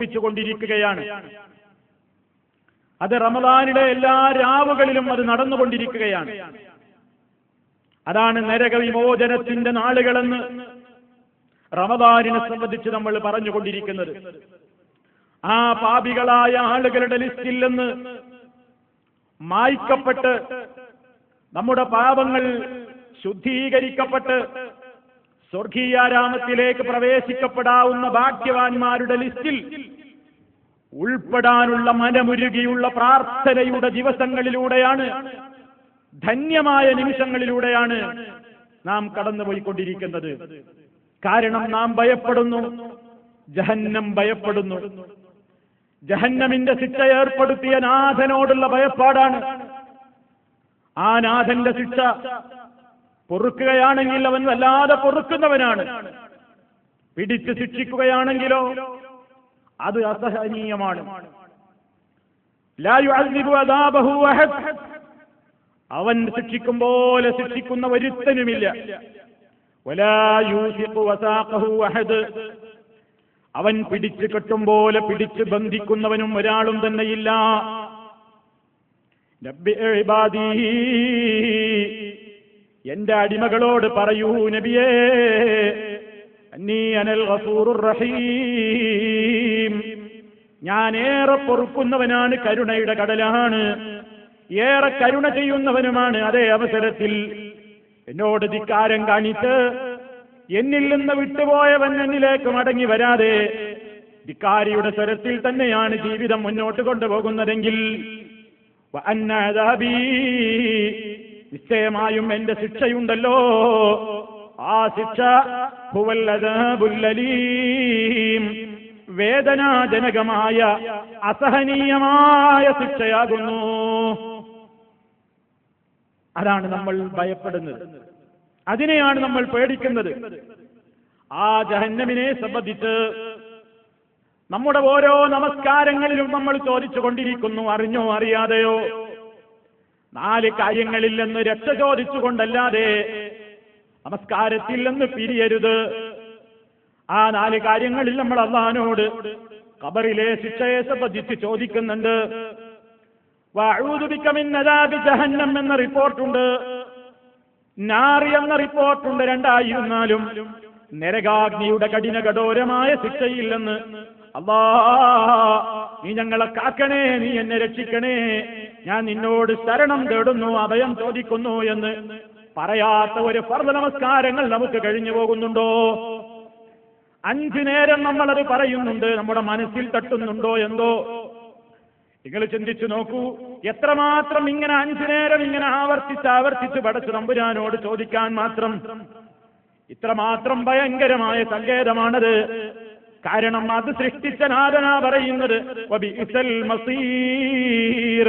ിക്കുകയാണ്. അത് റമദാനിലെ എല്ലാ രാവുകളിലും അത് നടന്നുകൊണ്ടിരിക്കുകയാണ്. അതാണ് നരകവിമോചനത്തിന്റെ നാളുകളെന്ന് റമദാനിനെ സംബന്ധിച്ച് നമ്മൾ പറഞ്ഞുകൊണ്ടിരിക്കുന്നത്. ആ പാപികളായ ആളുകളുടെ ലിസ്റ്റിൽ നിന്ന് മായ്ക്കപ്പെട്ട് നമ്മുടെ പാപങ്ങൾ ശുദ്ധീകരിക്കപ്പെട്ട് സ്വർഗീയാരാമത്തിലേക്ക് പ്രവേശിക്കപ്പെടാവുന്ന ഭാഗ്യവാന്മാരുടെ ലിസ്റ്റിൽ ഉൾപ്പെടാനുള്ള മനമുരുകിയുള്ള പ്രാർത്ഥനയുടെ ദിവസങ്ങളിലൂടെയാണ്, ധന്യമായ നിമിഷങ്ങളിലൂടെയാണ് നാം കടന്നുപോയിക്കൊണ്ടിരിക്കുന്നത്. കാരണം നാം ഭയപ്പെടുന്നു, ജഹന്നം ഭയപ്പെടുന്നു. ജഹന്നമിന്റെ ശിക്ഷ ഏർപ്പെടുത്തിയ നാഥനോടുള്ള ഭയപ്പാടാണ്. ആ നാഥന്റെ ശിക്ഷ പൊറുക്കുകയാണെങ്കിൽ അവൻ വല്ലാതെ പൊറുക്കുന്നവനാണ്. പിടിച്ച് ശിക്ഷിക്കുകയാണെങ്കിലോ അത് അസഹനീയമാണ്. ലാ യുഅദ്ദിബു അദാബഹു അഹദ്, അവൻ ശിക്ഷിക്കും പോലെ ശിക്ഷിക്കുന്ന ഒരുത്തനുമില്ല. വലാ യൂസിഖു വസാഖഹു അഹദ്, അവൻ പിടിച്ചു കെട്ടും പോലെ പിടിച്ച് ബന്ധിക്കുന്നവനും ഒരാളും തന്നെയില്ല. നബ്ബി ഇബാദി, എന്റെ അടിമകളോട് പറയൂ നബിയേ, അന്നീ അനൽ ഗഫൂറുർ റഹീം, ഞാൻ ഏറെ പൊറുക്കുന്നവനാണ്, കരുണയുടെ കടലാണ്, ഏറെ കരുണ ചെയ്യുന്നവനുമാണ്. അതേ അവസരത്തിൽ എന്നോട് ധിക്കാരം കാണിച്ച് എന്നിൽ നിന്ന് വിട്ടുപോയവൻ എന്നിലേക്ക് മടങ്ങി വരാതെ ധിക്കാരിയുടെ സ്വരത്തിൽ തന്നെയാണ് ജീവിതം മുന്നോട്ട് കൊണ്ടുപോകുന്നതെങ്കിൽ വഅന്ന അദാബി, നിശ്ചയമായും എന്റെ ശിക്ഷയുണ്ടല്ലോ, ആ ശിക്ഷ ഹുവൽ അദാബുൽ അലീം, വേദനാജനകമായ അസഹനീയമായ ശിക്ഷയാകുന്നു. അതാണ് നമ്മൾ ഭയപ്പെടുന്നത്, അതിനെയാണ് നമ്മൾ പേടിക്കുന്നത്. ആ ജഹന്നമിനെ സംബന്ധിച്ച് നമ്മുടെ ഓരോ നമസ്കാരങ്ങളിലും നമ്മൾ ചോദിച്ചു കൊണ്ടിരിക്കുന്നു, അറിഞ്ഞോ അറിയാതെയോ. 4 കാര്യങ്ങളിൽ നിന്ന് രക്ഷ ചോദിച്ചുകൊണ്ടല്ലാതെ നമസ്കാരത്തിൽ നിന്ന് പിരിയരുത്. ആ 4 കാര്യങ്ങളിൽ നമ്മൾ അല്ലാഹുവിനോട് ഖബറിലെ ശിക്ഷയെ സംബന്ധിച്ച് ചോദിക്കുന്നുണ്ട്. വഅഊദു ബിക മിൻ അദാബി ജഹന്നം എന്ന റിപ്പോർട്ടുണ്ട്, നാറി എന്ന റിപ്പോർട്ടുണ്ട്. രണ്ടായിരുന്നാലും നരകാഗ്നിയുടെ കഠിന കഠോരമായ ശിക്ഷയില്ലെന്ന് നീ ഞങ്ങളെ കാക്കണേ, നീ എന്നെ രക്ഷിക്കണേ, ഞാൻ നിന്നോട് ശരണം തേടുന്നു, അഭയം ചോദിക്കുന്നു എന്ന് പറയാത്ത ഒരു ഫർദ് നമസ്കാരങ്ങൾ നമുക്ക് കഴിഞ്ഞു പോകുന്നുണ്ടോ? 5 നേരം നമ്മളത് പറയുന്നുണ്ട്, നമ്മുടെ മനസ്സിൽ തട്ടുന്നുണ്ടോ എന്തോ? നിങ്ങൾ ചിന്തിച്ചു നോക്കൂ, എത്രമാത്രം ഇങ്ങനെ 5 നേരം ഇങ്ങനെ ആവർത്തിച്ച് പടച്ചു തമ്പുരാനോട് ചോദിക്കാൻ മാത്രം, ഇത്രമാത്രം ഭയങ്കരമായ സങ്കേതമാണത്. കാരണം അത് സൃഷ്ടിച്ച നാഥനാ പറയുന്നത് വബിഇസൽ മസീർ,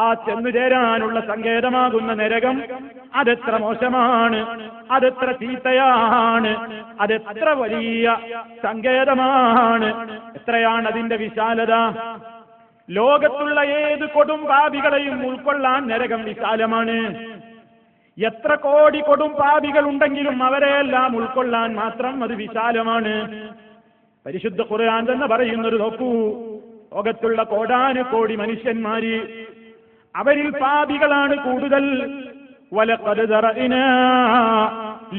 ആ ചെന്നുചേരാനുള്ള സങ്കേതമാകുന്ന നരകം അതെത്ര മോശമാണ്, അതെത്ര ചീത്തയാണ്, അതെത്ര വലിയ സങ്കേതമാണ്, എത്രയാണ് അതിന്റെ വിശാലത. ലോകത്തുള്ള ഏത് കൊടും പാപികളെയും ഉൾക്കൊള്ളാൻ നരകം വിശാലമാണ്. എത്ര കോടി കൊടും പാപികൾ ഉണ്ടെങ്കിലും അവരെയെല്ലാം ഉൾക്കൊള്ളാൻ മാത്രം അത് വിശാലമാണ്. പരിശുദ്ധ ഖുർആൻ തന്നെ പറയുന്നത് നോക്കൂ, ലോകത്തുള്ള കോടാനുകോടി മനുഷ്യന്മാര്, അവരിൽ പാപികളാണ് കൂടുതൽ. വലഖദ് ദറഇനാ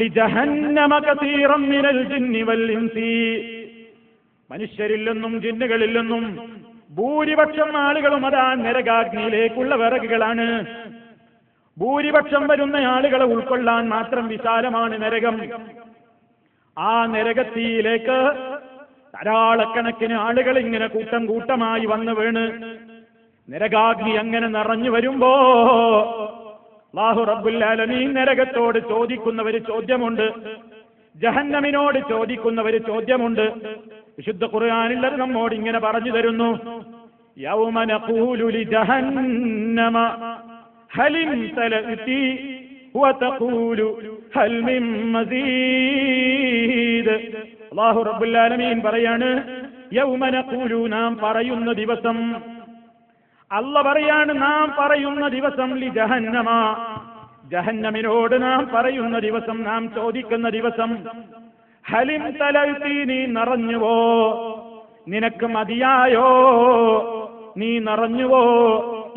ലിജഹന്നമ കസീറൻ മിനൽ ജിന്നി വൽ ഇൻസി, മനുഷ്യരിൽ നിന്നും ജിന്നുകളിൽ നിന്നും ഭൂരിപക്ഷം ആളുകളും അതാ നരകാഗ്നിയിലേക്കുള്ള വിറകുകളാണ്. ഭൂരിപക്ഷം വരുന്ന ആളുകളെ ഉൾക്കൊള്ളാൻ മാത്രം വിശാലമാണ് നരകം. ആ നരകത്തിയിലേക്ക് ധാരാളക്കണക്കിന് ആളുകൾ ഇങ്ങനെ കൂട്ടം കൂട്ടമായി വന്നു വീണ് നരകാഗ്നി അങ്ങനെ നിറഞ്ഞു വരുമ്പോ അല്ലാഹു റബ്ബുൽ ആലമീൻ നരകത്തോട് ചോദിക്കുന്നവര് ചോദ്യമുണ്ട്, ജഹന്നമിനോട് ചോദിക്കുന്നവര് ചോദ്യമുണ്ട്. വിശുദ്ധ ഖുർആനിൽ അത് നമ്മോട് ഇങ്ങനെ പറഞ്ഞു തരുന്നു, യൗമ നഖൂലു ലിജഹന്നമ ഹലിം തലഅതി വതഖൂലു ഹൽ മിൻ മസീദ്. അല്ലാഹു റബ്ബുൽ ആലമീൻ പറയാണ്, യൗമ നഖൂലു, നാം പറയുന്ന ദിവസം, അല്ലാഹ് പറയാണ് നാം പറയുന്ന ദിവസം, ലിജഹന്നമ, ജഹന്നമിനോട് നാം പറയുന്ന ദിവസം, നാം ചോദിക്കുന്ന ദിവസം, ഹലിം തലഅതി, നീ നിറഞ്ഞുവോ, നിനക്ക് മതിയായോ? നീ നിറഞ്ഞുവോ?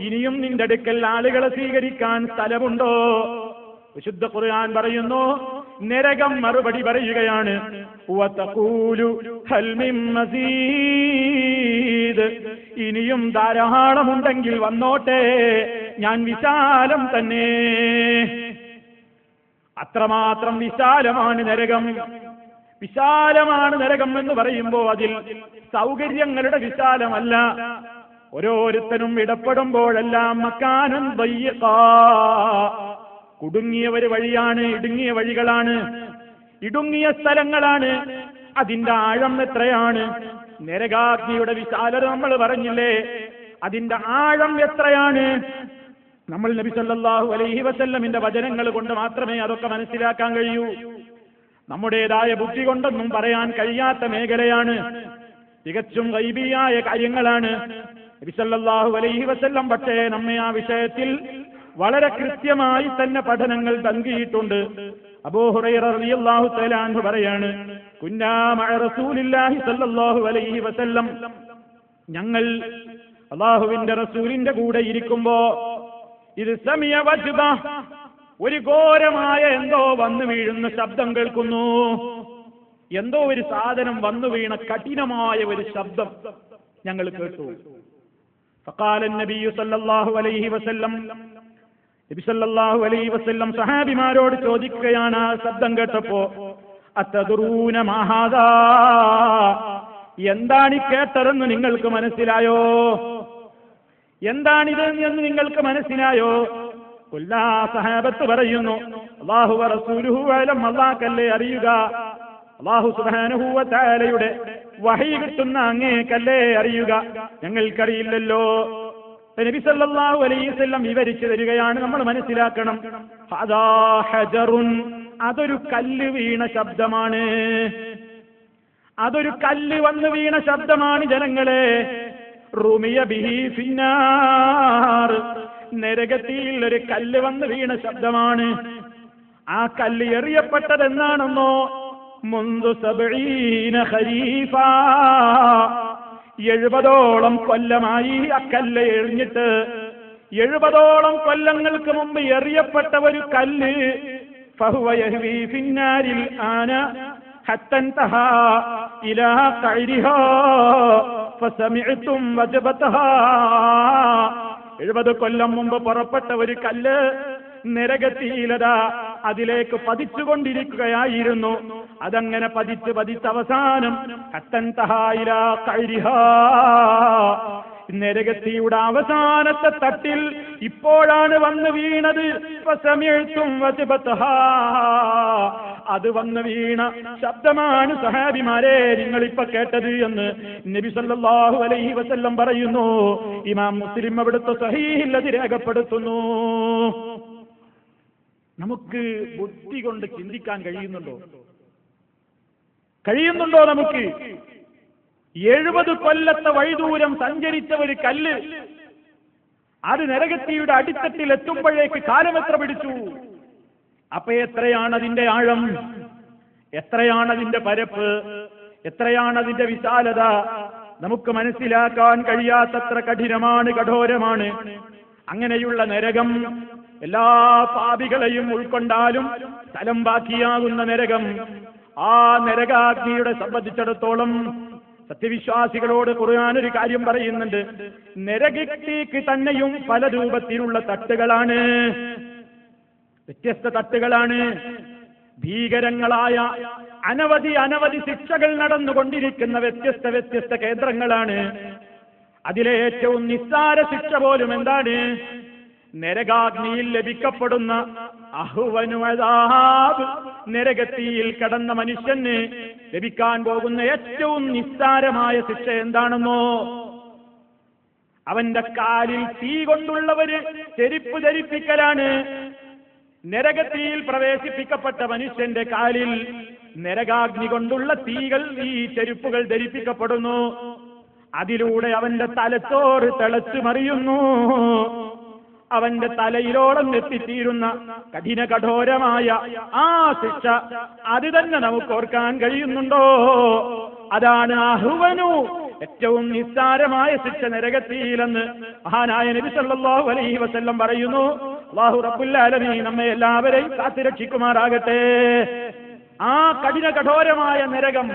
ഇനിയും നിന്റെ അടുക്കൽ ആളുകളെ സ്വീകരിക്കാൻ സ്ഥലമുണ്ടോ? വിശുദ്ധ ഖുർആൻ പറയുന്നു, നരകം മറുപടി പറയുകയാണ്, വതഖൂലു ഹൽ മിൻ മസീദ്, ഇനിയും ധാരാളമുണ്ടെങ്കിൽ വന്നോട്ടെ, ഞാൻ വിശാലം തന്നെ. അത്രമാത്രം വിശാലമാണ് നരകം. വിശാലമാണ് നരകം എന്ന് പറയുമ്പോൾ അതിൽ സൗകര്യങ്ങളുടെ വിശാലമല്ല. ഓരോരുത്തരും ഇടപെടുമ്പോഴെല്ലാം മക്കാനുൻ ദയ്യിഖാ, കുടുങ്ങിയ ഒരു വഴിയാണ്, ഇടുങ്ങിയ വഴികളാണ്, ഇടുങ്ങിയ സ്ഥലങ്ങളാണ്. അതിന്റെ ആഴം എത്രയാണ്? നരകാഗ്നിയുടെ വിശാലത നമ്മൾ പറഞ്ഞില്ലേ, അതിന്റെ ആഴം എത്രയാണ്? നമ്മൾ നബി സല്ലല്ലാഹു അലൈഹി വസല്ലമിന്റെ വചനങ്ങൾ കൊണ്ട് മാത്രമേ അതൊക്കെ മനസ്സിലാക്കാൻ കഴിയൂ. നമ്മുടേതായ ബുദ്ധി കൊണ്ടൊന്നും പറയാൻ കഴിയാത്ത മേഖലയാണ്, തികച്ചും ഗൈബിയായ കാര്യങ്ങളാണ്. നബി സല്ലല്ലാഹു അലൈഹി വസല്ലം പക്ഷേ നമ്മെ ആ വിഷയത്തിൽ വളരെ കൃത്യമായി തന്നെ പഠനങ്ങൾ നൽകിയിട്ടുണ്ട്. അബൂ ഹുറൈറ റളിയല്ലാഹു തആല അൻഹു പറയാണ്, കുന്നാ മഅ റസൂലില്ലാഹി സല്ലല്ലാഹു അലൈഹി വസല്ലം, ഞങ്ങൾ അല്ലാഹുവിന്റെ റസൂലിന്റെ കൂടെ ഇരിക്കുമ്പോ ഇത് സമിയ വജ്ബ, ഒരു ഘോരമായ എന്തോ വന്നു വീഴുന്ന ശബ്ദം കേൾക്കുന്നു. എന്തോ ഒരു സാധനം വന്നു വീണ കഠിനമായ ഒരു ശബ്ദം ഞങ്ങൾ കേട്ടു. ഫഖാല നബിയു സല്ലല്ലാഹു അലൈഹി വസല്ലം, നബി സല്ലല്ലാഹു അലൈഹി വസല്ലം സഹാബിമാരോട് ചോദിക്കുകയാണ് ആ ശബ്ദം കേട്ടപ്പോ, അത്തദ്റൂന മാ ഹാദാ, എന്താണ് കേട്ടതെന്ന് നിങ്ങൾക്ക് മനസ്സിലായോ? എന്താണിത് എന്ന് നിങ്ങൾക്ക് മനസ്സിലായോ? എല്ലാ സഹാബത്ത് പറയുന്നു, അല്ലാഹു വ റസൂലുഹു അലം, അല്ലാഹുവല്ലേ അറിയുക, അല്ലാഹു സുബ്ഹാനഹു വ തആലയുടെ വഹി കിട്ടുന്ന അങ്ങേക്കല്ലേ അറിയുക, ഞങ്ങൾക്കറിയില്ലല്ലോ. നബി സല്ലല്ലാഹു അലൈഹി വസല്ലം വിവരിച്ചു തരികയാണ്, നമ്മൾ മനസ്സിലാക്കണം. ഹദാ ഹജറുൻ, അതൊരു കല്ല് വീണ ശബ്ദമാണ്, അതൊരു കല്ല് വന്ന് വീണ ശബ്ദമാണ് ജനങ്ങളെ. റുമിയ ബിഹി ഫിന്നാർ, നരകത്തിൽ ഒരു കല്ല് വന്ന് വീണ ശബ്ദമാണ്. ആ കല്ല് എറിയപ്പെട്ടത് എന്നാണെന്നോ, മുൻദു സബഈന ഖരീഫാ, 70ഓളം കൊല്ലമായി ആ കല്ല് എറിഞ്ഞിട്ട്. 70ഓളം കൊല്ലങ്ങൾക്ക് മുമ്പ് എറിയപ്പെട്ട ഒരു കല്ല്. ഫഹുവ യഹ്വി ഫിന്നാരിൽ ആന ഹത്താ തഹാ ഇലാ ഖൈരിഹാ ഫസമിഅതും വജബതഹാ. 70 കൊല്ലം മുമ്പ് പുറപ്പെട്ട ഒരു കല്ല് നരകത്തിയിലതാ അതിലേക്ക് പതിച്ചുകൊണ്ടിരിക്കുകയായിരുന്നു. അതങ്ങനെ പതിച്ച് പതിച്ച് അവസാനം ഹത്തൻ തഹായില ഖൈരിഹാ, നരകത്തിയുടെ അവസാനത്തെ തട്ടിൽ ഇപ്പോഴാണ് വന്ന് വീണത്. ഫസമിഅതും വജബതഹാ, അത് വന്ന് വീണ ശബ്ദമാണ് സഹാബിമാരെ നിങ്ങളിപ്പോ കേട്ടത് എന്ന് നബി സല്ലല്ലാഹു അലൈഹി വസല്ലം പറയുന്നു. ഇമാം മുസ്ലിം അവിടുത്തെ സഹീഹിൽ അത് രേഖപ്പെടുത്തുന്നു. നമുക്ക് ബുദ്ധി കൊണ്ട് ചിന്തിക്കാൻ കഴിയുന്നുണ്ടോ? നമുക്ക് 70 കൊല്ലത്തെ വഴിദൂരം സഞ്ചരിച്ച ഒരു കല്ല് അത് നരകത്തിയുടെ അടിത്തട്ടിൽ എത്തുമ്പോഴേക്ക് കാലം എത്ര പിടിച്ചു? അപ്പൊ എത്രയാണ് അതിന്റെ ആഴം, എത്രയാണ് അതിന്റെ പരപ്പ്, എത്രയാണ് അതിന്റെ വിശാലത? നമുക്ക് മനസ്സിലാക്കാൻ കഴിയാത്തത്ര കഠിനമാണ്, കഠോരമാണ്. അങ്ങനെയുള്ള നരകം എല്ലാ പാപികളെയും ഉൾക്കൊണ്ടാലും സ്ഥലം ബാക്കിയാകുന്ന നരകം. ആ നരകാഗ്നിയുടെ സംബന്ധിച്ചിടത്തോളം സത്യവിശ്വാസികളോട് ഖുർആൻ ഒരു കാര്യം പറയുന്നുണ്ട്. നരകത്തിക്ക് തന്നെയും പല രൂപത്തിലുള്ള തട്ടുകളാണ്, വ്യത്യസ്ത തട്ടുകളാണ്. ഭീകരങ്ങളായ അനവധി ശിക്ഷകൾ നടന്നുകൊണ്ടിരിക്കുന്ന വ്യത്യസ്ത കേന്ദ്രങ്ങളാണ്. അതിലെ ഏറ്റവും നിസ്സാര ശിക്ഷ പോലും എന്താണ്? നരകാഗ്നിയിൽ ലഭിക്കപ്പെടുന്ന അഹ്വനു അദാബ്, നരകത്തിയിൽ കടന്ന മനുഷ്യന് ലഭിക്കാൻ പോകുന്ന ഏറ്റവും നിസ്സാരമായ ശിക്ഷ എന്താണെന്നോ? അവന്റെ കാലിൽ തീ കൊണ്ടുള്ളവര് ചെരുപ്പ് ധരിപ്പിക്കലാണ്. നരകത്തിയിൽ പ്രവേശിപ്പിക്കപ്പെട്ട മനുഷ്യന്റെ കാലിൽ നരകാഗ്നി കൊണ്ടുള്ള തീകൾ, ഈ ചെരുപ്പുകൾ ധരിപ്പിക്കപ്പെടുന്നു. അതിലൂടെ അവന്റെ തലച്ചോറ് തിളച്ചു മറിയുന്നു. അവന്റെ തലയിലോളം എത്തിത്തീരുന്ന കഠിന കഠോരമായ ആ ശിക്ഷ അത് തന്നെ നമുക്ക് ഓർക്കാൻ കഴിയുന്നുണ്ടോ? അതാണ് അഹ്വനു, ഏറ്റവും നിസ്സാരമായ ശിക്ഷ നരകത്തിയിലെന്ന് മഹാനായ നബി സല്ലല്ലാഹു അലൈഹി വസല്ലം പറയുന്നു. അല്ലാഹു റബ്ബുൽ ആലമീൻ നമ്മെ എല്ലാവരെയും കാത്തുരക്ഷിക്കുമാറാകട്ടെ. ആ കഠിന കഠോരമായ നരകം,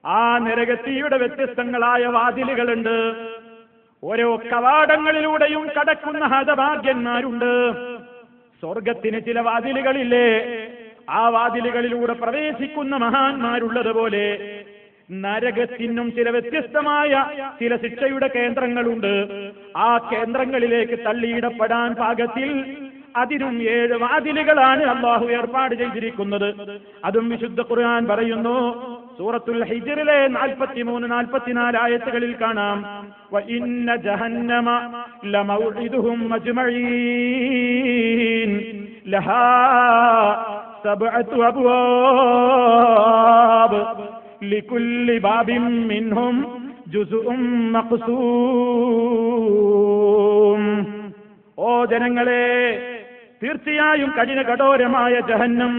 ആ നരകത്തിയുടെ വ്യത്യസ്തങ്ങളായ വാതിലുകളുണ്ട്. ഓരോ കവാടങ്ങളിലൂടെയും കടക്കുന്ന ഹതഭാഗ്യന്മാരുണ്ട്. സ്വർഗത്തിന് ചില വാതിലുകളില്ലേ, ആ വാതിലുകളിലൂടെ പ്രവേശിക്കുന്ന മഹാന്മാരുള്ളതുപോലെ നരകത്തിനും ചില വ്യത്യസ്തമായ ചില ശിക്ഷയുടെ കേന്ദ്രങ്ങളുണ്ട്. ആ കേന്ദ്രങ്ങളിലേക്ക് തള്ളിയിടപ്പെടാൻ പാകത്തിൽ അതിനും 7 വാതിലുകളാണ് അല്ലാഹു ഏർപ്പാട് ചെയ്തിരിക്കുന്നത്. അതും വിശുദ്ധ ഖുർആൻ പറയുന്നു. സൂറത്തുൽ ഹിജ്റിലെ 43-44 ആയത്തുകളിൽ കാണാം, വ ഇന്ന ജഹന്നമ ലമൗഇദുഹും അജ്മഈൻ ലഹാ സബ്അതു അബ്വാബ് ലികുല്ലി ബാബിൻ മിൻഹും ജുസ്ഉം മഖ്സൂം. ഓ ജനങ്ങളെ, തീർച്ചയായും കഠിന കഠോരമായ ജഹന്നം,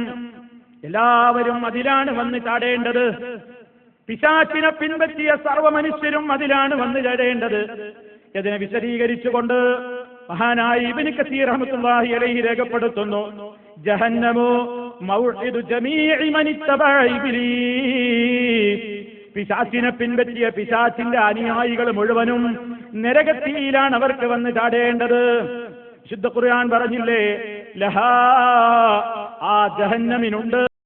എല്ലാവരും അതിലാണ് വന്ന് ചാടേണ്ടത്. പിശാചിനെ പിൻപറ്റിയ സർവ്വ മനുഷ്യരും അതിലാണ് വന്ന് ചാടേണ്ടത്. ഇതിനെ വിശദീകരിച്ചുകൊണ്ട് മഹാനായ ഇബ്നു കസീർ റഹ്മത്തുള്ളാഹി അലൈഹി രേഖപ്പെടുത്തുന്നു, ജഹന്നമു മൗഇദു ജമീഇ മൻ ഇത്തബഅ ഇബ്ലീസ്. പിശാചിനെ പിൻപറ്റിയ പിശാചിന്റെ അനുയായികൾ മുഴുവനും നരകത്തിയിലാണ് അവർക്ക് വന്ന് ചാടേണ്ടത്. വിശുദ്ധ ഖുർആൻ പറഞ്ഞില്ലേ, ലഹാ, ആ ജഹന്നമിനുണ്ട്